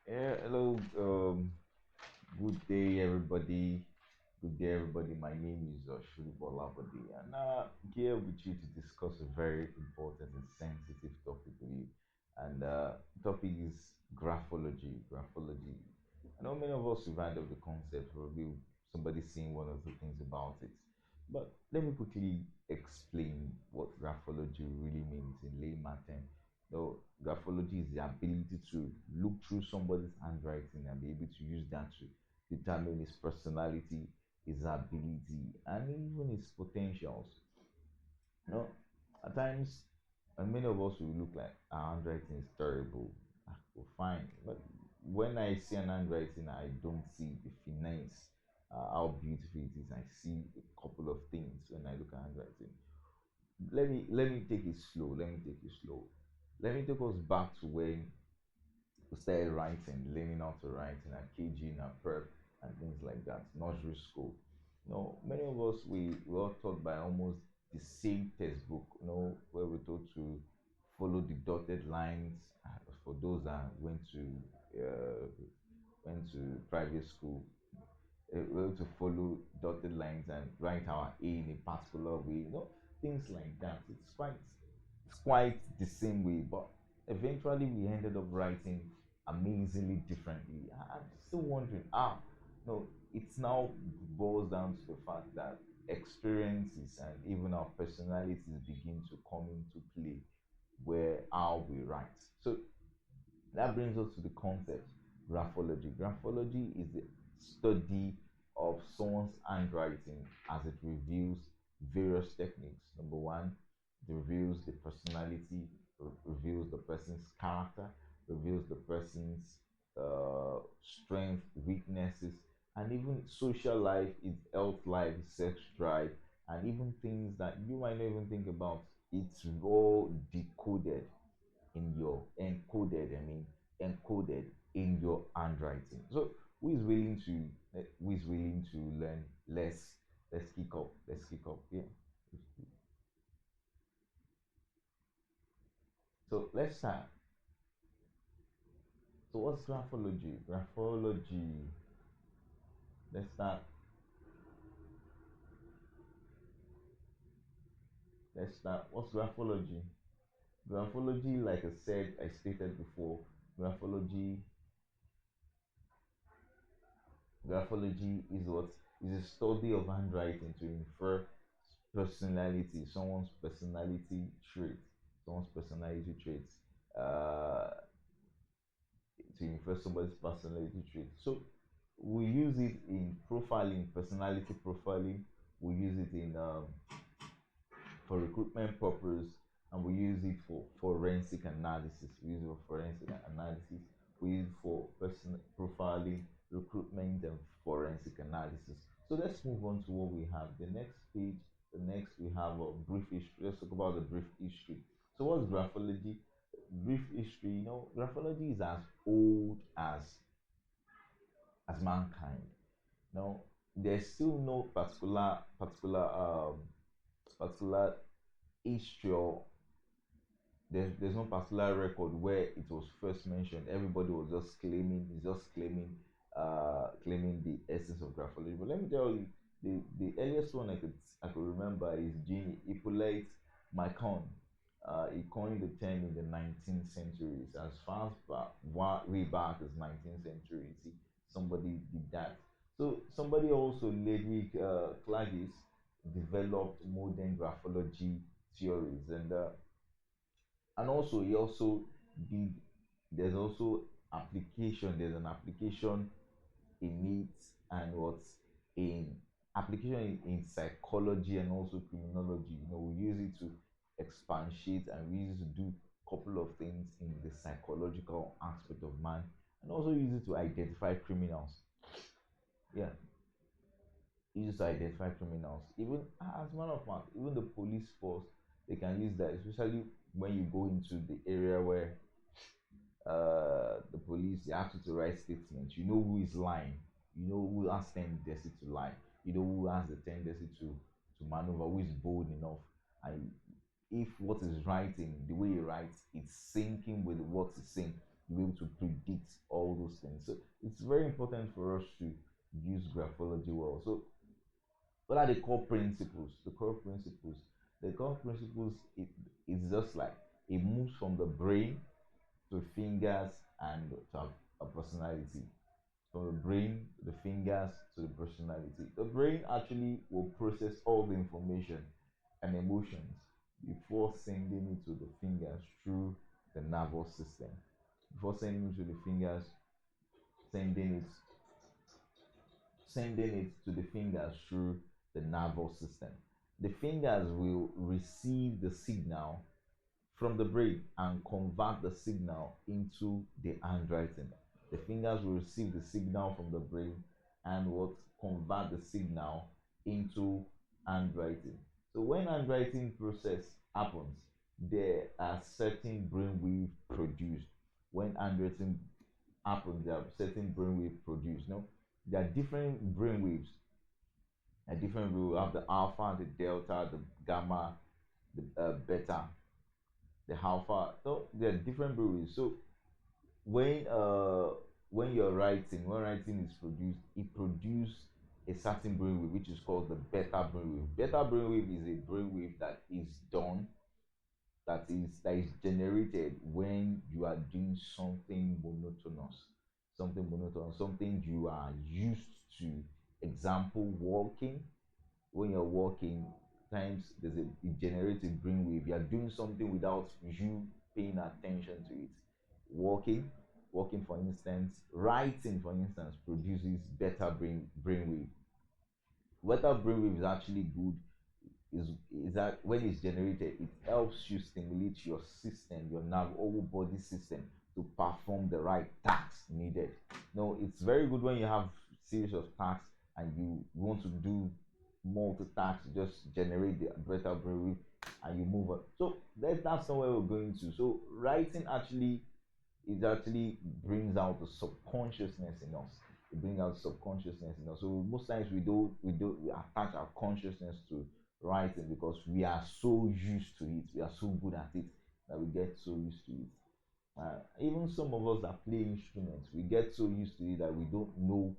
Yeah, hello. Good day, everybody. Good day, everybody. My name is Shuri and here with you to discuss a very important and sensitive topic with you. And topic is graphology. Graphology. I know many of us have heard of the concept, probably somebody saying one or two things about it. But let me quickly explain what graphology really means in layman terms. No, graphology is the ability to look through somebody's handwriting and be able to use that to determine his personality, his ability, and even his potentials. You know, at times, many of us will look like our handwriting is terrible. Well, fine, but when I see an handwriting, I don't see the finesse, how beautiful it is. I see a couple of things when I look at handwriting. Let me take it slow. Let me take it slow. Let me take us back to when we started writing, learning how to write in a KG, in a prep, and things like that, nursery school. Many of us we were all taught by almost the same textbook, where we're taught to follow the dotted lines. For those that went to private school, we have to follow dotted lines and write our A in a particular way, things like that. It's quite the same way, but eventually we ended up writing amazingly differently. I'm still wondering, no, it's now boils down to the fact that experiences and even our personalities begin to come into play where how we write. So that brings us to the concept graphology. Graphology is the study of someone's handwriting as it reveals various techniques. Number one, it reveals the personality, reveals the person's character, reveals the person's strength, weaknesses, and even social life, its health life, sex drive, and even things that you might not even think about. It's all decoded in your encoded in your handwriting. So who is willing to learn? Let's kick up. Let's kick up. Yeah. So let's start. So what's graphology? Graphology. Let's start. Let's start. What's graphology? Graphology, like I stated before, graphology Graphology is what is a study of handwriting to infer personality, someone's personality traits, uh, to infer somebody's personality traits. So we use it in profiling, personality profiling. We use it in for recruitment purpose, and we use it for forensic analysis. We use it for forensic analysis. We use it for person profiling, recruitment, and forensic analysis. So let's move on to what we have. The next page, the next we have a brief history. Let's talk about the brief history. So what's graphology? Brief history. Graphology is as old as mankind. There's still no particular history, or there's no particular record where it was first mentioned. Everybody was just claiming the essence of graphology. But let me tell you, the earliest one I could remember is Jean Hippolyte Macon. He coined the term in the 19th centuries. As far as way back as 19th century, see, somebody did that. So somebody also, Ludwig Klages, developed modern graphology theories, and also he also did there's also application there's an application in it, and what's in application in psychology and also criminology. We use it to expatiate, and we use it to do a couple of things in the psychological aspect of man, and also use it to identify criminals. Yeah, use it to identify criminals. Even as a matter of fact, even the police force, they can use that, especially when you go into the area where the police, they ask you to write statements. You know who is lying. You know who has tendency to lie. You know who has the tendency to maneuver, who is bold enough. And if what is writing, the way he writes, it's syncing with what he's saying, you'll be able to predict all those things. So it's very important for us to use graphology well. So what are the core principles? The core principles is just like it moves from the brain to fingers and to a personality. From the brain, the fingers to the personality. The brain actually will process all the information and emotions before sending it to the fingers through the nervous system. Before sending it to the fingers, sending it sending it to the fingers through the nervous system. The fingers will receive the signal from the brain and convert the signal into the handwriting. The fingers will receive the signal from the brain and what convert the signal into handwriting. So when handwriting process happens, there are certain brainwave produced. When handwriting happens, there are certain brainwave produced. No, there are different brainwaves. A different We have the alpha, the delta, the gamma, the beta, the alpha. So there are different brainwaves. So when uh when you're writing, when writing is produced, it produces a certain brainwave which is called the beta brainwave. Beta brainwave is a brainwave that is generated when you are doing something you are used to. Example, walking. When you're walking, times it generates a brainwave. You are doing something without you paying attention to it. Walking, walking for instance, writing for instance produces better brainwave. Beta brainwave is actually good is is that when it's generated, it helps you stimulate your system, your nerve, whole body system to perform the right tasks needed. No, it's very good when you have series of tasks and you want to do multitask, just generate the better brainwave and you move on. So that's not where we're going to. So writing actually it actually brings out the subconsciousness in us. It brings out subconsciousness in us. So most times we attach our consciousness to writing because we are so used to it. We are so good at it that we get so used to it. Even some of us that play instruments, we get so used to it that we don't know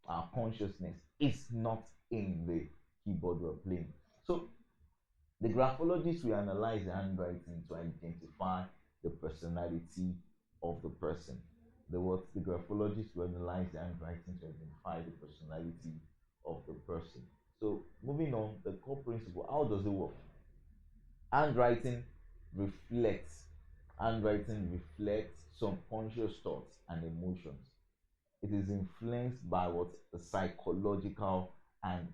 our consciousness is not in the keyboard we're playing. So the graphologists will analyze the handwriting to identify the personality of the person. The graphologists will analyze the handwriting to identify the personality of the person. So moving on, the core principle, how does it work? Handwriting reflects Handwriting reflects subconscious thoughts and emotions. It is influenced by what the psychological and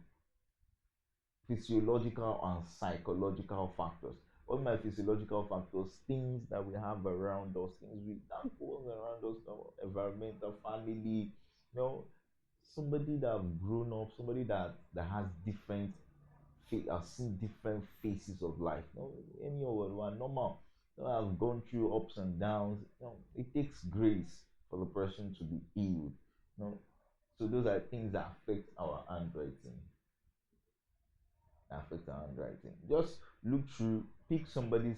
physiological and psychological factors. What my physiological factors? Things that we have around us, things we that goes around us, environmental, family, you know, somebody that have grown up, somebody that has different have seen different phases of life. You know, any of us are normal. You know, I've gone through ups and downs. You know, it takes grace for the person to be healed. You know, so those are things that affect our handwriting. Affect our handwriting. Just look through, pick somebody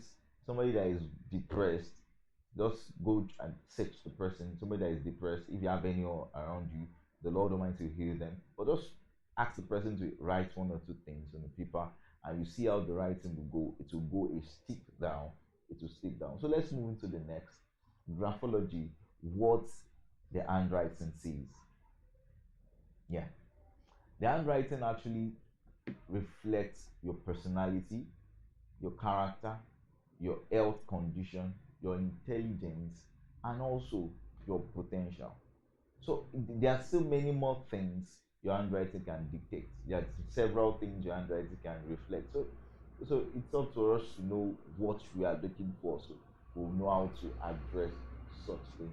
that is depressed. Just go and search the person, somebody that is depressed. If you have any around you, the Lord Almighty will heal them. But just ask the person to write one or two things on the paper, and you see how the writing will go. It will go a stick down. It will stick down. So let's move into the next graphology. What the handwriting says. Yeah, the handwriting actually reflects your personality, your character, your health condition, your intelligence, and also your potential. So there are still many more things your handwriting can dictate. There are several things your handwriting can reflect. So it's up to us to know what we are looking for, so we'll know how to address such things.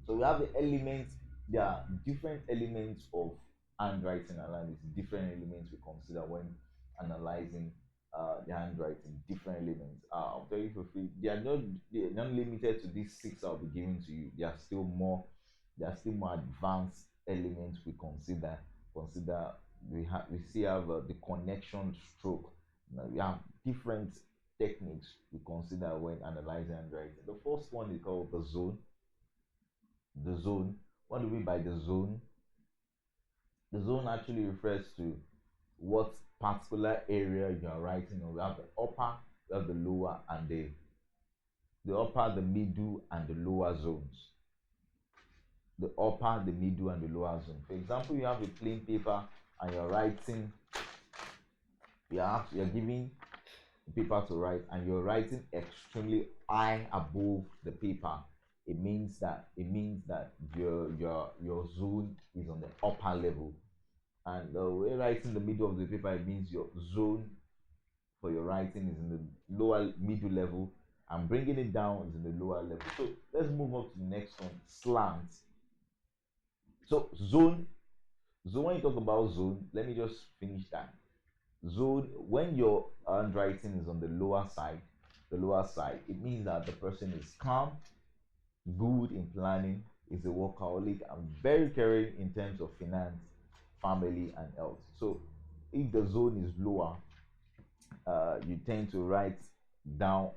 So we have the elements. There are different elements of handwriting analysis. Different elements we consider when analyzing the handwriting. Different elements. I'll tell you for free. They are not limited to these six I'll be giving to you. There are still more. There are still more advanced elements we consider. Consider we still have the connection stroke. Now, we have different techniques we consider when analyzing handwriting. The first one is called the zone. The zone. What do we mean by the zone? The zone actually refers to what particular area you are writing on. We have the upper, we have the lower, and the upper, the middle, and the lower zones. The upper, the middle, and the lower zone. For example, you have a plain paper and you're writing, you're giving paper to write, and you're writing extremely high above the paper. It means that your zone is on the upper level, and when writing the middle of the paper, it means your zone for your writing is in the lower middle level, and bringing it down is in the lower level. So let's move on to the next one, slant. So zone, when you talk about zone, let me just finish that. Zone, when your handwriting is on the lower side, it means that the person is calm, good in planning, is a workaholic, and very caring in terms of finance, family, and health. So if the zone is lower, you tend to write down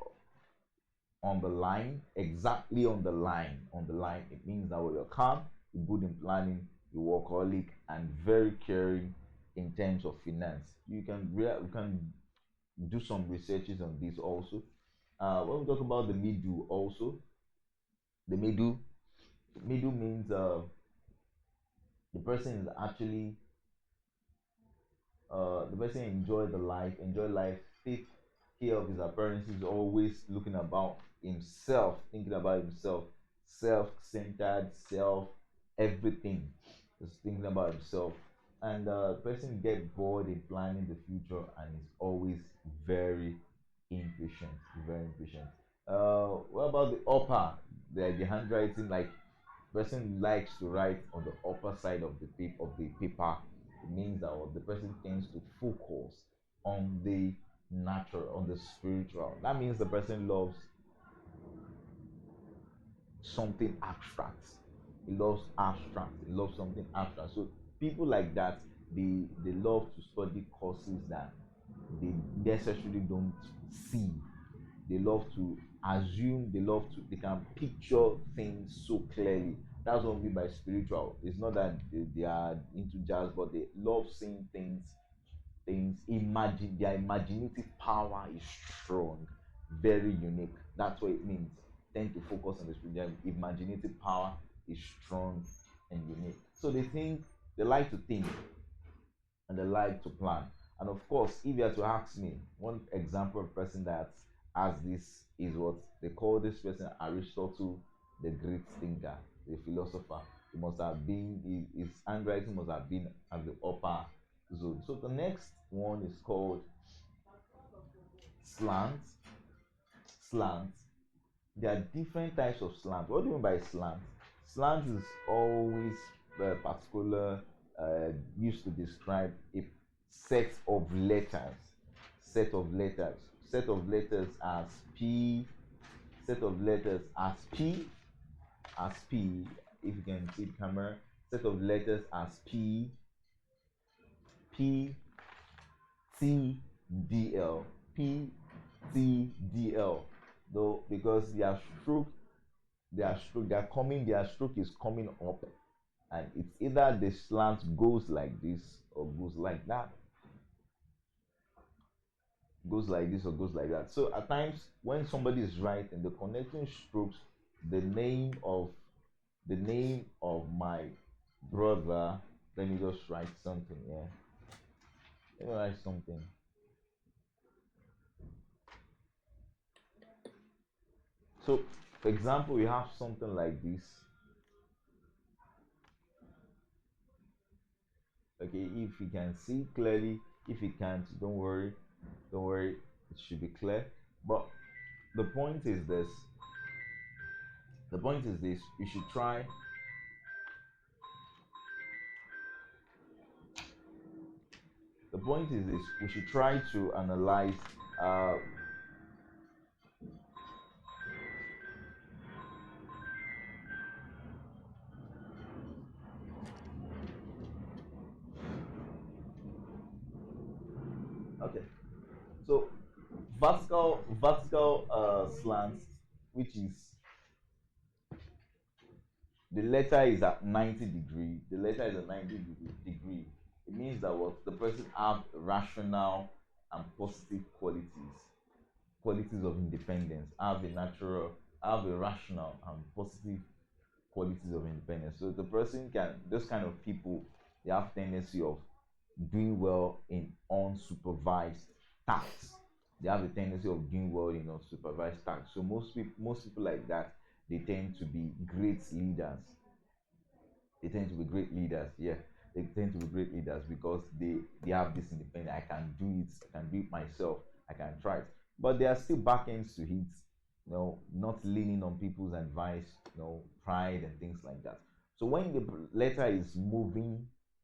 on the line, exactly on the line. On the line, it means that you're calm, you're good in planning, you're workaholic, and very caring in terms of finance. You can do some researches on this also. When we talk about the middle, also the middle means the person is actually the person enjoy life, take care of his appearances, always looking about himself, thinking about himself, self-centered, self everything, just thinking about himself. And the person get bored in planning the future and is always very impatient, very impatient. What about the upper, the handwriting? Like person likes to write on the upper side of the paper. It means that the person tends to focus on the natural, on the spiritual. That means the person loves something abstract. He loves abstract. He loves something abstract. So people like that, they love to study courses that they necessarily don't see. They love to assume, they can picture things so clearly. That's what we mean by spiritual. It's not that they are into jazz, but they love seeing things. Imagine their imaginative power is strong, very unique. That's what it means. Tend to focus on the spirit. Their imaginative power is strong and unique. So they like to think, and they like to plan. And of course, if you are to ask me, one example of a person that has this is what they call this person Aristotle, the great thinker, the philosopher. He must have been, his handwriting must have been at the upper zone. So the next one is called slant. Slant. There are different types of slant. What do you mean by slant? Slant is always particular, used to describe a set of letters. Set of letters. Set of letters as P. Set of letters as P. As P. If you can see the camera. Set of letters as P. P. T. D. L. P. T. D. L. Though because their stroke is coming up, and it's either the slant goes like this or goes like that, goes like this or goes like that. So at times when somebody is writing the connecting strokes, the name of my brother, let me just write something here. Let me write something. So for example, we have something like this. Okay, if you can see clearly, if you can't, don't worry, it should be clear. But the point is this, you should try, the point is this, we should try to analyze uh, okay, so Vertical slant, which is the letter is at 90 degree. The letter is at 90 degree. It means that what the person have rational and positive qualities of independence, have a natural, have a rational and positive qualities of independence. So the person can, those kind of people, they have tendency of doing well in unsupervised tasks. They have a tendency of doing well in unsupervised tasks. So most people like that, they tend to be great leaders. They tend to be great leaders. Yeah, they tend to be great leaders because they have this independence. I can do it. I can do it myself. I can try it. But there are still back ends to hit. Not leaning on people's advice. Pride and things like that. So when the letter is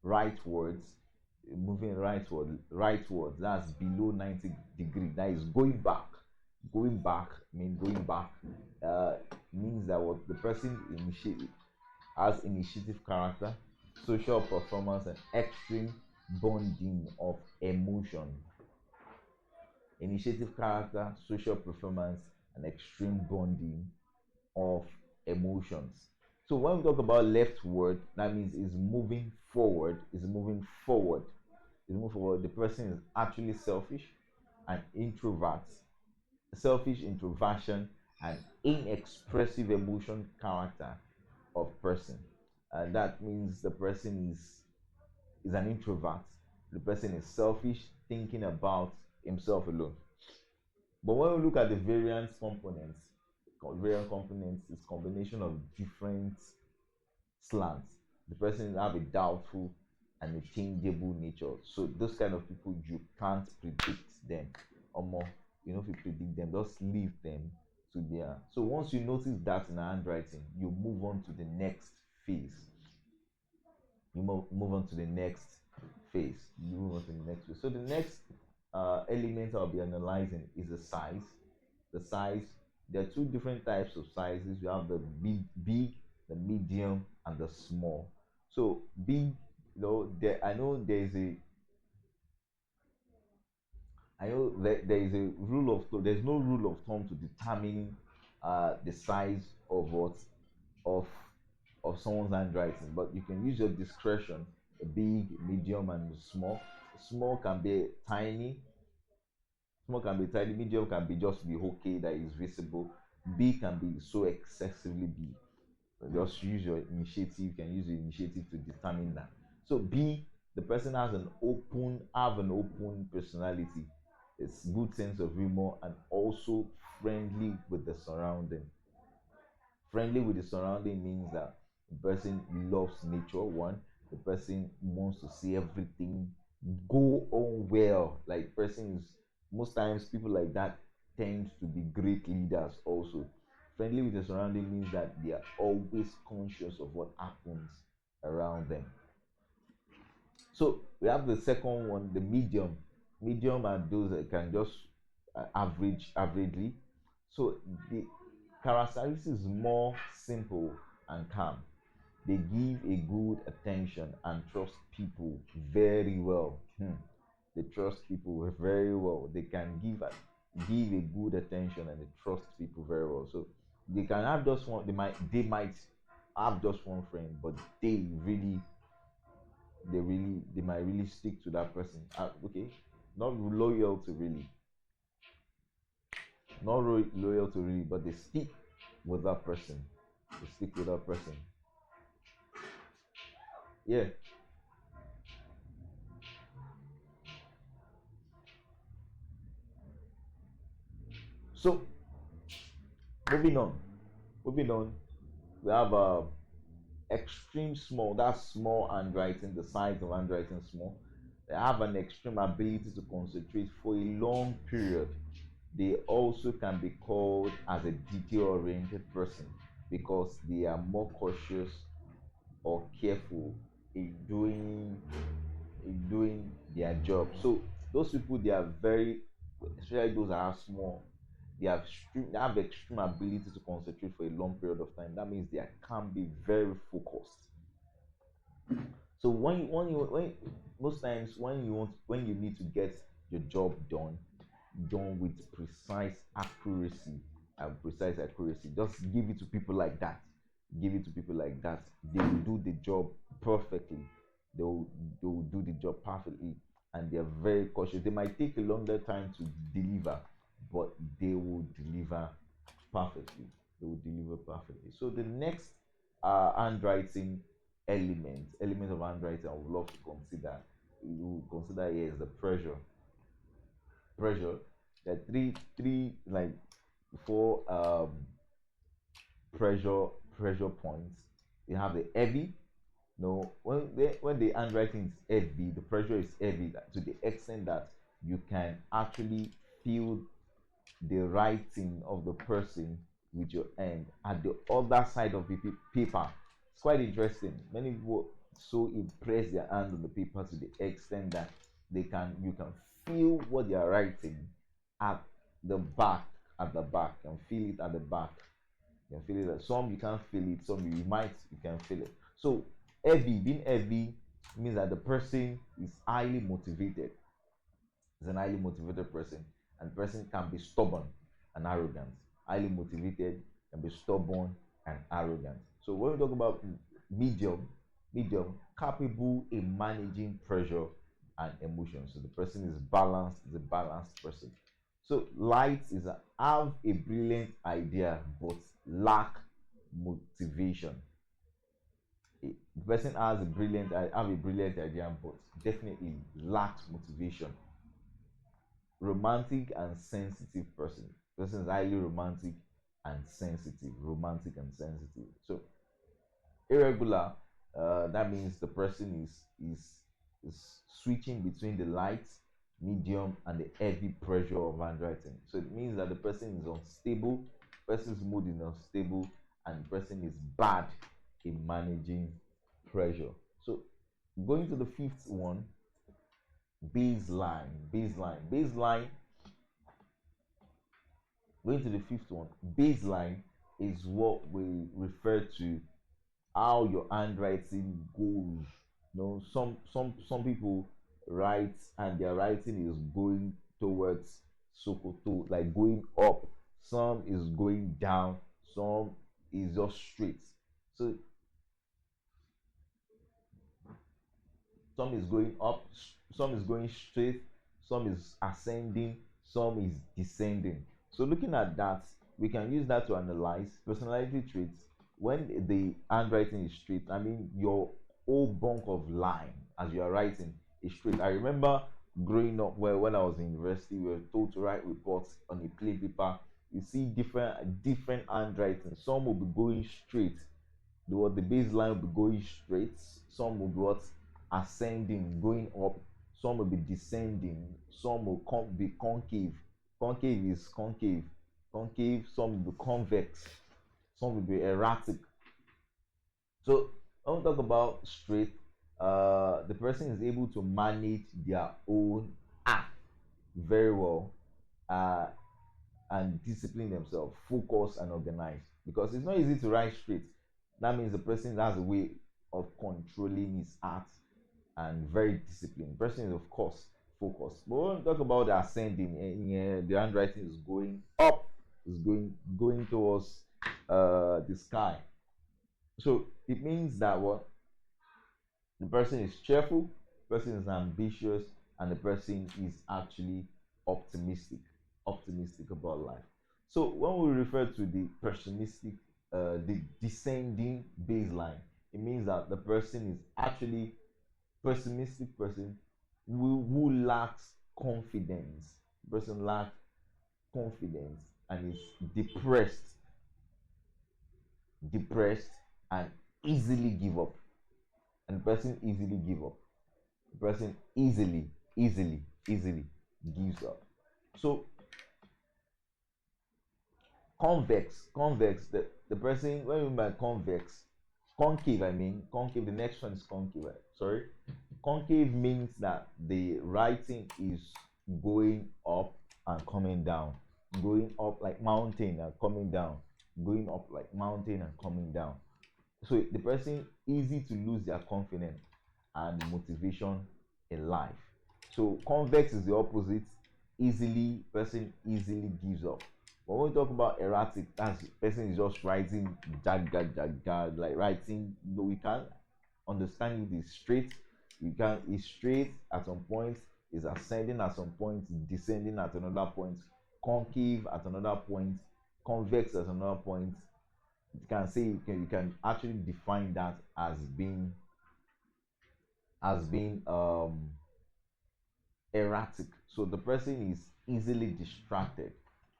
rightwards, rightwards, that's below 90 degree. That is going back. Going back mean going back. Means that what the person initiated has initiative character, social performance, and extreme bonding of emotion. Initiative character, social performance, and extreme bonding of emotions. So when we talk about leftward, that means is moving forward, is moving forward, is moving forward. The person is actually selfish and introvert, selfish introversion, and inexpressive emotion character of person. And that means the person is an introvert. The person is selfish, thinking about himself alone. But when we look at the variant components is combination of different slants. The person have a doubtful and a changeable nature. So those kind of people, you can't predict them. Or more, if you predict them, just leave them to their. So once you notice that in handwriting, you move on to the next phase. You move on to the next phase. You move on to the next phase. So the next element I'll be analyzing is the size. The size. There are two different types of sizes. You have the big, the medium, and the small. So big, I know there is a rule of thumb. There's no rule of thumb to determine the size of what of of someone's handwriting, but you can use your discretion. A big, medium, and small. Small can be tiny. Small can be tiny. Medium can be just be okay that is visible. Big can be so excessively big. Just use your initiative. You can use your initiative to determine that. So B, the person have an open personality. It's good sense of humor and also friendly with the surrounding. Friendly with the surrounding means that the person loves nature. One, the person wants to see everything go on well. Like person is most times people like that tend to be great leaders also. Friendly with the surrounding means that they are always conscious of what happens around them. So we have the second one, the medium. Medium are those that can just averagely. So the characteristics is more simple and calm. They give a good attention and trust people very well. They trust people very well. They can give a good attention and they trust people very well. So they can have just one. They might have just one friend, but they might really stick to that person. Okay, not loyal to really, not loyal to really, but they stick with that person. They stick with that person. Yeah. So moving on, moving on, we have extreme small. That's small handwriting. The size of handwriting small. They have an extreme ability to concentrate for a long period. They also can be called as a detail-oriented person because they are more cautious or careful in doing their job. So those people, they are very, especially those that are small, they have extreme ability to concentrate for a long period of time. That means they can be very focused. So when most times when you need to get your job done, done with precise accuracy and precise accuracy. Just give it to people like that. Give it to people like that. They will do the job perfectly. They will do the job perfectly, and they're very cautious. They might take a longer time to deliver, but they will deliver perfectly. They will deliver perfectly. So the next handwriting element of handwriting I would love to consider, you consider here is the pressure. Pressure. There are three like four pressure points. You have the heavy. No, when the handwriting is heavy, the pressure is heavy to the extent that you can actually feel the writing of the person with your hand at the other side of the paper. It's quite interesting. Many people so impress their hands on the paper to the extent that you can feel what they are writing at the back, and feel it at the back. You can feel it. Some you can't feel it. Some you can feel it. So being heavy means that the person is highly motivated. Is an highly motivated person, and the person can be stubborn and arrogant. Highly motivated can be stubborn and arrogant. So when we talk about medium, capable in managing pressure and emotions. So the person is balanced, is a balanced person. So light is have a brilliant idea but lack motivation. The person have a brilliant idea but definitely lacks motivation. Romantic and sensitive person is highly romantic and sensitive. So irregular, that means the person is switching between the light, medium, and the heavy pressure of handwriting. So it means that the person is unstable, person's mood is unstable, and the person is bad in managing pressure. So going to the fifth one, baseline. Going to the fifth one, baseline is what we refer to how your handwriting goes. You know, some people write and their writing is going towards Sokoto, like going up. Some is going down. Some is just straight. So some is going up, some is going straight, some is ascending, some is descending. So looking at that, we can use that to analyze personality traits. When the handwriting is straight, I mean your whole bunk of line as you are writing is straight. I remember growing up where when I was in university, we were told to write reports on a plain paper. You see different handwriting. Some will be going straight, the baseline will be going straight, some will be what ascending, going up, some will be descending, some will be concave. Concave is concave, some will be convex, some will be erratic. So when we talk about straight, the person is able to manage their own act very well, uh, and discipline themselves, focus and organize. Because it's not easy to write straight. That means the person has a way of controlling his art and very disciplined. The person is of course focused. But when we talk about the ascending, the handwriting is going up, is going towards the sky. So it means that what the person is cheerful, the person is ambitious, and the person is actually optimistic, optimistic about life. So when we refer to the pessimistic, the descending baseline, it means that the person is actually pessimistic person who lacks confidence. The person lacks confidence and is depressed and easily give up. And the person easily give up. The person easily gives up. So convex, the person, when we mean by convex, concave, I mean concave, the next one is concave, right? Sorry, concave means that the writing is going up and coming down, going up like mountain and coming down, going up like mountain and coming down. So the person easy to lose their confidence and motivation in life. So convex is the opposite. person easily gives up. But when we talk about erratic, that's person is just writing jag, like writing. No, we can't understand it is straight. We can it's straight at some point, is ascending at some point, descending at another point, concave at another point, convex at another point. You can say you can actually define that as being erratic. So the person is easily distracted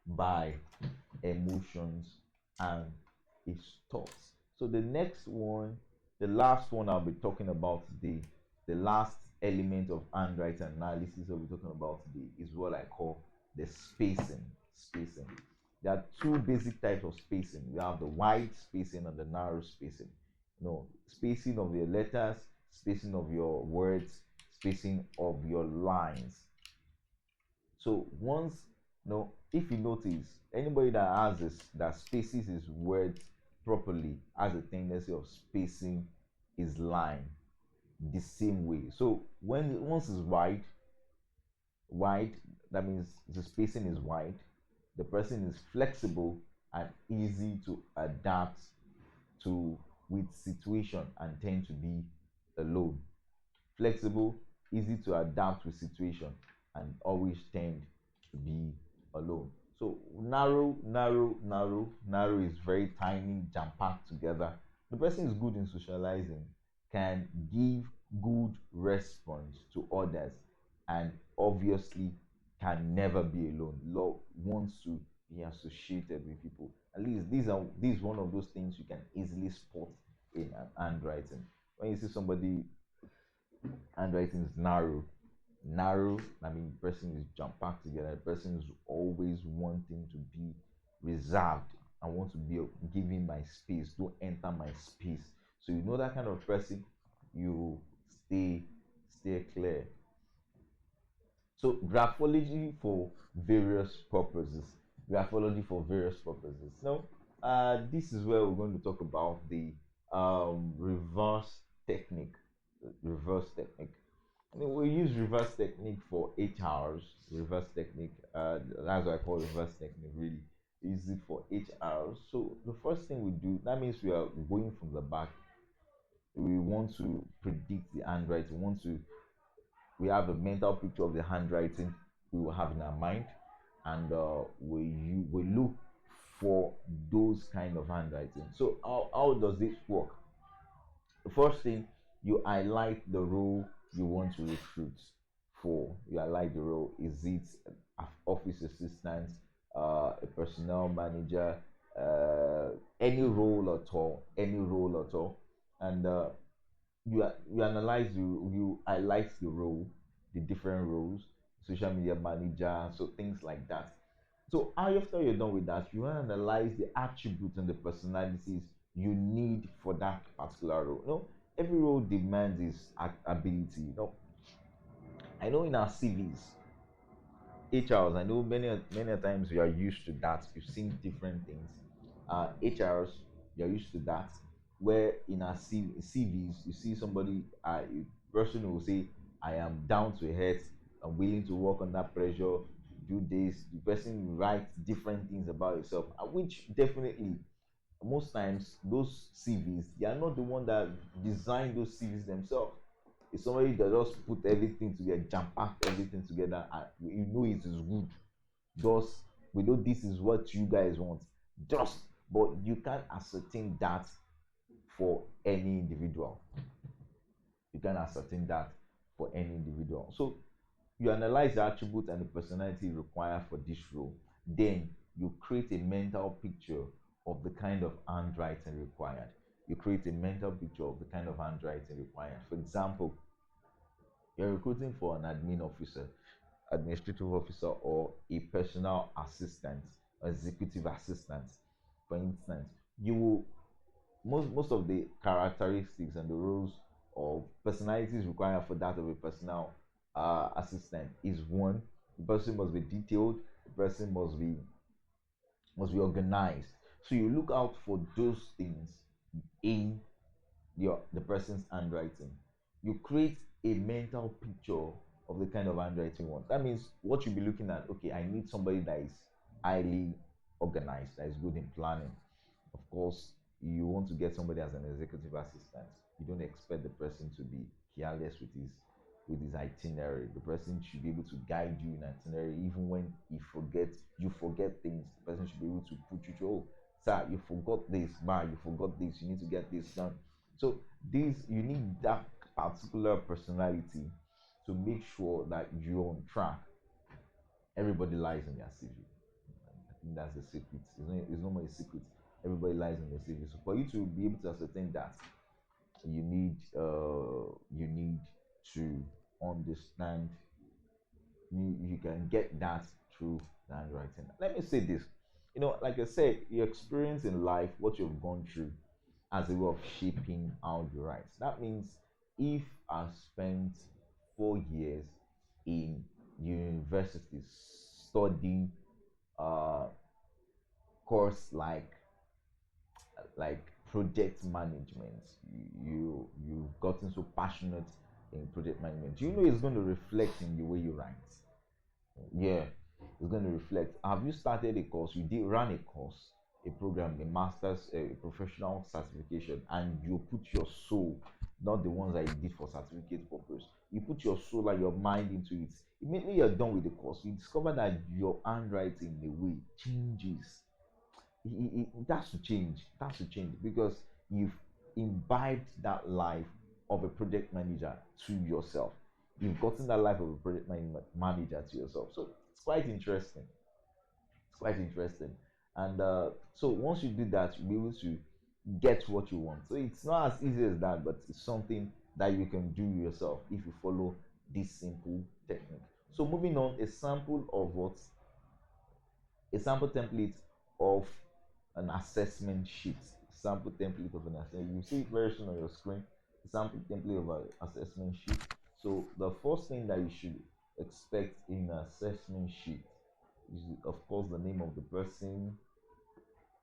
by emotions and his thoughts. So the next one, the last one I'll be talking about today, the last element of handwriting analysis I'll be talking about today is what I call the spacing. Spacing. There are two basic types of spacing. We have the wide spacing and the narrow spacing. Spacing of your letters, spacing of your words, spacing of your lines. So once, if you notice, anybody that has this, that spaces his words properly, has a tendency of spacing his line the same way. So once it's wide, that means the spacing is wide. The person is flexible and easy to adapt to with situation and tend to be alone. Flexible, easy to adapt with situation, and always tend to be alone. So narrow is very tiny, jam packed together. The person is good in socializing, can give good response to others, and obviously can never be alone. Love wants to be associated with people. At least these one of those things you can easily spot in an handwriting. When you see somebody handwriting is narrow, I mean the person is jam packed together. The person is always wanting to be reserved. I want to be giving my space, don't enter my space. So you know that kind of person, you stay clear. So graphology for various purposes. Now, this is where we're going to talk about the reverse technique. Reverse technique. I mean, we use reverse technique for 8 hours. Reverse technique, that's what I call reverse technique. Really, use it for 8 hours. So the first thing we do, that means we are going from the back. We want to predict the handwriting. We have a mental picture of the handwriting we will have in our mind, and we look for those kind of handwriting. So how does this work? The first thing, you highlight the role you want to recruit for. You highlight the role. Is it an office assistant, a personnel manager, any role at all, and you analyze, you highlight the role, the different roles, social media manager, so things like that. So after you're done with that, you analyze the attributes and the personalities you need for that particular role. Every role demands its ability. I know in our CVs, HRs, I know many times we are used to that. You've seen different things. HRs, you're used to that. Where in our CVs, you see somebody, a person will say, "I am down to earth. I'm willing to work under pressure. Do this." The person writes different things about yourself, which definitely most times those CVs, they are not the one that design those CVs themselves. It's somebody that just put everything together, jam pack everything together, and you know it is good. Just we know this is what you guys want. Just but you can't ascertain that for any individual. You can ascertain that for any individual. So you analyze the attribute and the personality required for this role. Then you create a mental picture of the kind of handwriting required. You create a mental picture of the kind of handwriting required. For example, you're recruiting for an admin officer, administrative officer, or a personal assistant, executive assistant. For instance, you will most of the characteristics and the roles of personalities required for that of a personal assistant is one: the person must be detailed, the person must be organized. So you look out for those things in the person's handwriting. You create a mental picture of the kind of handwriting you want. That means what you'll be looking at, okay, I need somebody that is highly organized, that is good in planning. Of course, you want to get somebody as an executive assistant. You don't expect the person to be careless with his itinerary. The person should be able to guide you in itinerary, even when you forget things. The person should be able to put you through. Oh, sir, you forgot this. Ma, you forgot this. You need to get this done. So this you need that particular personality to make sure that you're on track. Everybody lies in their CV. I think that's the secret. It's not more a secret. Everybody lies in their CV. So for you to be able to ascertain that, you need to understand. You can get that through the handwriting. Let me say this. Like I said, your experience in life, what you've gone through, as a way of shaping how you write. That means if I spent 4 years in university studying a course like project management, you've gotten so passionate in project management, it's going to reflect in the way you write. Yeah, it's going to reflect. Have you started a course? You did run a course, a program, a master's, a professional certification, and you put your soul, not the ones that you did for certificate purpose. You put your soul and your mind into it. Immediately you're done with the course, you discover that your handwriting in a way changes. It has to change. It has to change because you've imbibed that life of a project manager to yourself. You've gotten that life of a project manager to yourself. So it's quite interesting. It's quite interesting. And so once you do that, you'll be able to get what you want. So it's not as easy as that, but it's something that you can do yourself if you follow this simple technique. So moving on, a sample template of an assessment sheet. Sample template of an assessment. You see it very soon on your screen. A sample template of an assessment sheet. So the first thing that you should expect in an assessment sheet is, of course, the name of the person.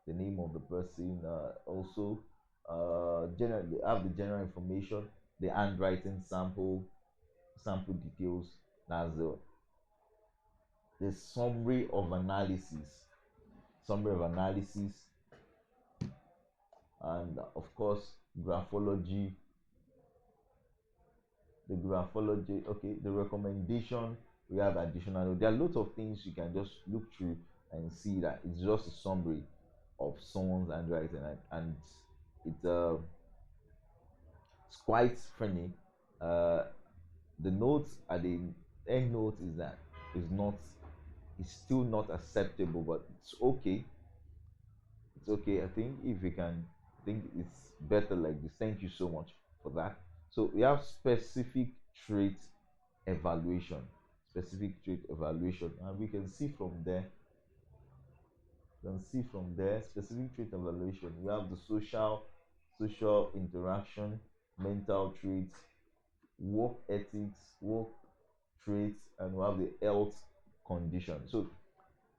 The name of the person. Also, generally have the general information, the handwriting sample details. That's the summary of analysis, and of course graphology. Okay, the recommendation. We have additional. There are lots of things you can just look through and see that it's just a summary of someone's handwriting, and it's it's quite funny. uh the notes at the end note is that is not is still not acceptable, but it's okay. It's okay. I think if we can, I think it's better like this. Thank you so much for that. So we have trait evaluation, specific trait evaluation, and we can see from there. Specific trait evaluation. We have the social interaction, mental traits, work ethics, work traits, and we have the health condition. So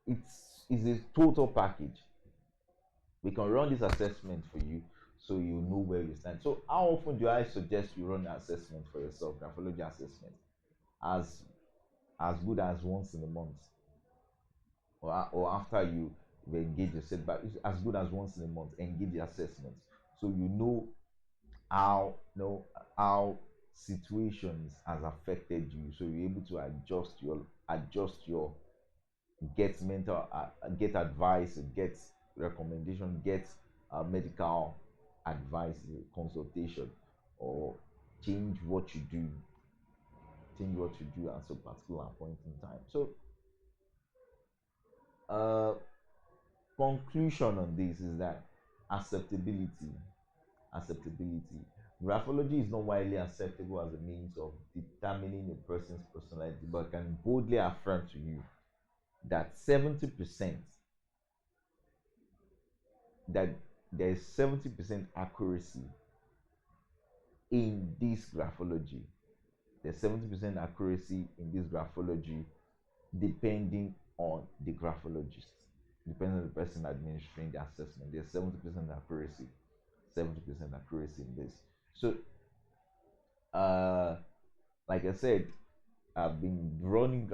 it's a total package. We can run this assessment for you so you know where you stand. So how often do I suggest you run an assessment for yourself, graphology assessment? As good as once in a month, or after you engage your setback. It's as good as once in a month. Engage the assessment so you know how situations has affected you, so you're able to adjust your get advice, get recommendation, get medical advice, consultation, or change what you do at some particular point in time. So uh conclusion on this is that acceptability acceptability graphology is not widely acceptable as a means of determining a person's personality, but can boldly affirm to you that 70% that there is 70% accuracy in this graphology. There's 70% accuracy in this graphology, depending on the graphologist, depending on the person administering the assessment. There's 70% accuracy, 70% accuracy in this. So, like I said, I've run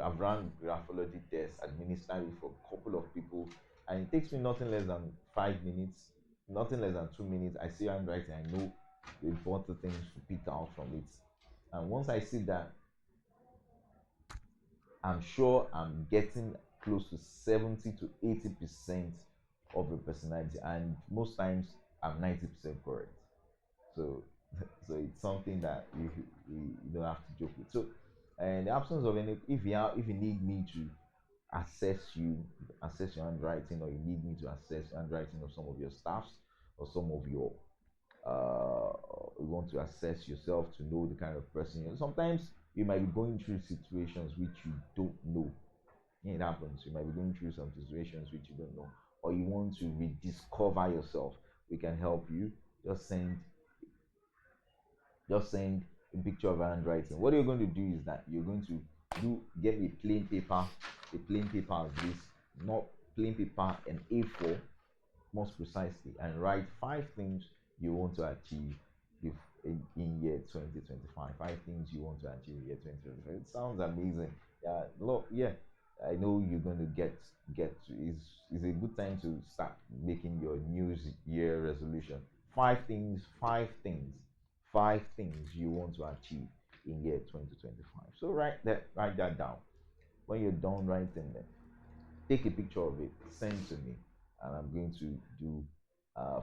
graphology tests, administered it for a couple of people, and it takes me nothing less than 5 minutes, nothing less than 2 minutes. I see handwriting, I know the important things to pick out from it. And once I see that, I'm sure I'm getting close to 70 to 80% of your personality, and most times I'm 90% correct. So, so it's something that you don't have to joke with. So, in the absence of any, if you need me to assess you, assess your handwriting, or you need me to assess handwriting of some of your staffs or some of your uh, you want to assess yourself to know the kind of person you are. Sometimes you might be going through situations which you don't know. Yeah, it happens. You might be going through some situations which you don't know, or you want to rediscover yourself. We can help you. Just send just send a picture of handwriting. What you're going to do is that you're going to get a plain paper as this, not plain paper, and A4 most precisely, and write 5 things you want to achieve in year 2025. 5 things you want to achieve in year 2025. It sounds amazing. Yeah, look, yeah. I know you're going to get to. Is a good time to start making your New Year resolution. 5 things, 5 things you want to achieve in year 2025. So write that down. When you're done writing them, take a picture of it, send to me, and I'm going to do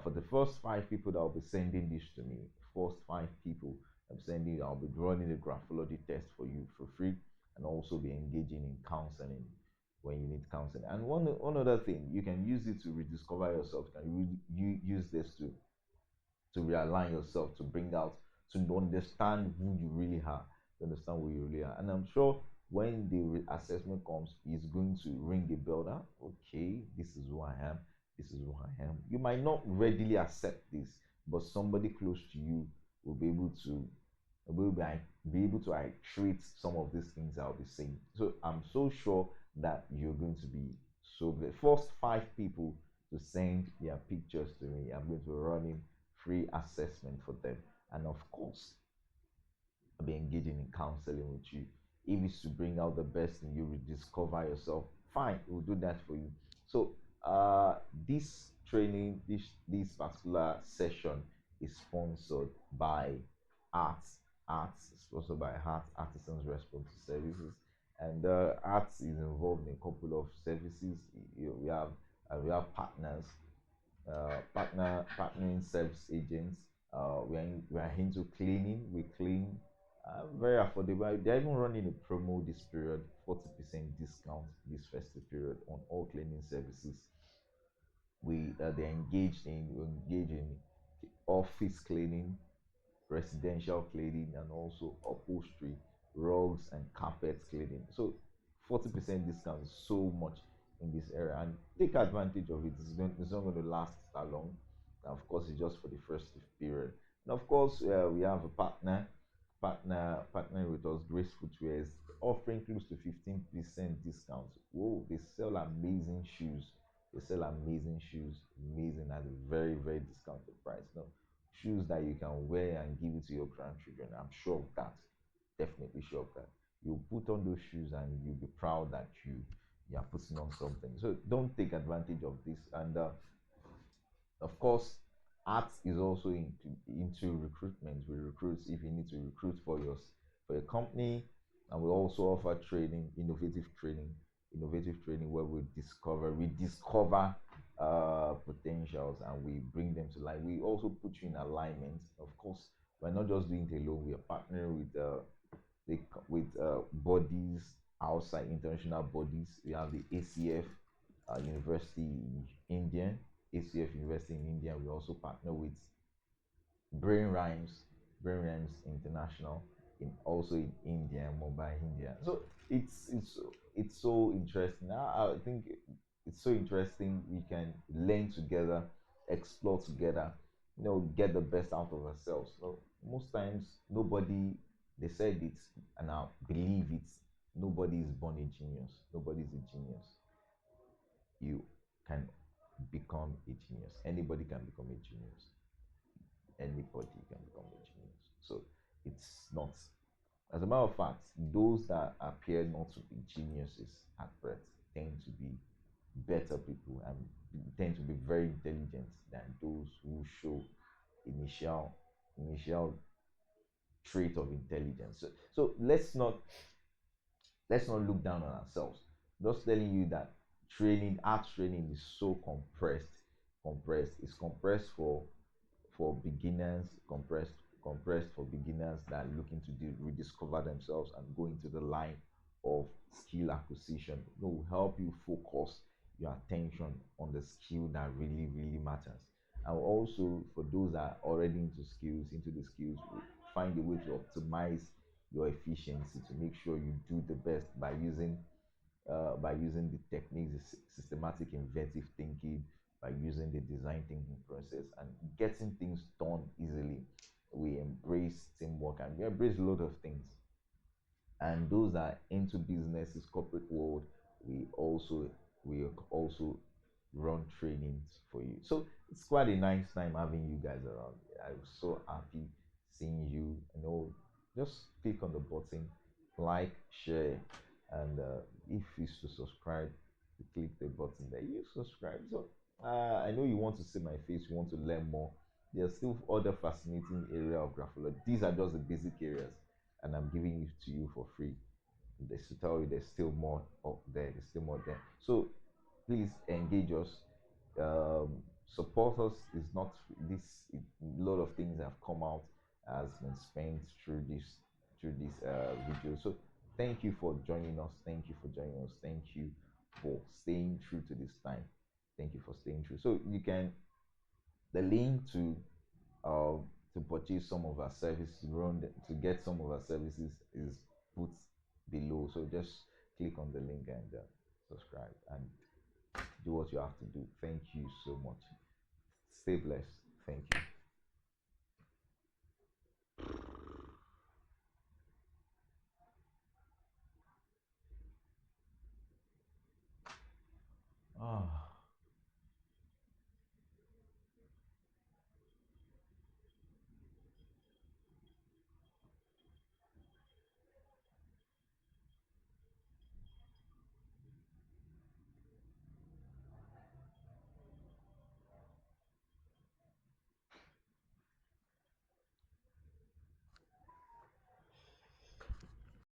for the first 5 people that will be sending this to me. First 5 people I'm sending, I'll be running a graphology test for you for free, and also be engaging in counseling when you need counseling. And one other thing, you can use it to rediscover yourself. You can use this to realign yourself, to bring out, to understand who you really are, to understand who you really are. And I'm sure when the assessment comes, it's going to ring a bell that, okay, this is who I am, this is who I am. You might not readily accept this, but somebody close to you will be able to will be able to treat some of these things I'll be saying. So I'm so sure that you're going to be so the first 5 people to send their pictures to me, I'm going to run in free assessment for them. And of course, I'll be engaging in counseling with you. If it's to bring out the best in you, rediscover yourself, fine, we'll do that for you. So this training, this particular session is sponsored by Arts. Arts is sponsored by Artisans Response Services. And Arts is involved in a couple of services. We have partners, partnering service agents. We are into cleaning. We clean very affordable. They're even running a promo this period, 40% discount this festive period on all cleaning services. We engage in office cleaning, residential cleaning, and also upholstery, rugs, and carpet cleaning. So 40% discount is so much in this area, and take advantage of it. It's not going to last that long. Of course, it's just for the festive period. And of course, we have a partnering with us. Grace Footwear is offering close to 15% discount. Whoa, they sell amazing shoes. They sell amazing shoes, amazing at a very, very discounted price. No, shoes that you can wear and give it to your grandchildren. I'm sure of that. Definitely sure of that. You put on those shoes and you'll be proud that you are putting on something. So don't take advantage of this. And of course, art is also into recruitment. We recruit if you need to recruit for your company, and we also offer training, innovative training where we discover potentials and we bring them to life. We also put you in alignment. Of course, we're not just doing it alone. We are partnering with bodies outside, international bodies. We have the ACF University in India, ACF University in India. We also partner with Brain Rhymes, Brain Rhymes International, in also in India, Mumbai, India. So it's so interesting. I think it's so interesting. We can learn together, explore together, get the best out of ourselves. So most times, nobody they said it, and I believe it. Nobody is born a genius. Nobody is a genius. You can become a genius. Anybody can become a genius. Anybody can become a genius. So it's not As a matter of fact, those that appear not to be geniuses at birth tend to be better people and tend to be very intelligent than those who show initial trait of intelligence. So let's not look down on ourselves. Just telling you that art training is so compressed. It's compressed for beginners, compressed for beginners that are looking to rediscover themselves and go into the line of skill acquisition. It will help you focus your attention on the skill that really matters. And also for those that are already into the skills, find a way to optimize your efficiency to make sure you do the best by using the techniques, the systematic inventive thinking, by using the design thinking process and getting things done easily. We embrace teamwork and we embrace a lot of things. And those that are into businesses, corporate world, we also run trainings for you. So it's quite a nice time having you guys around. I was so happy seeing you. Just click on the button, like, share, and if it's to subscribe, you click the button there. You subscribe. So I know you want to see my face. You want to learn more. There's still other fascinating area of graphology. These are just the basic areas, and I'm giving it to you for free. There's to tell you there's still more up there. There's still more there. So please engage us. Support us. Is not this. A lot of things have come out has been spent through this video. So thank you for joining us. Thank you for joining us. Thank you for staying true to this time. Thank you for staying true. So you can the link uh, to purchase some of our services, to get some of our services is put below. So just click on the link and subscribe and do what you have to do. Thank you so much. Stay blessed. Thank you.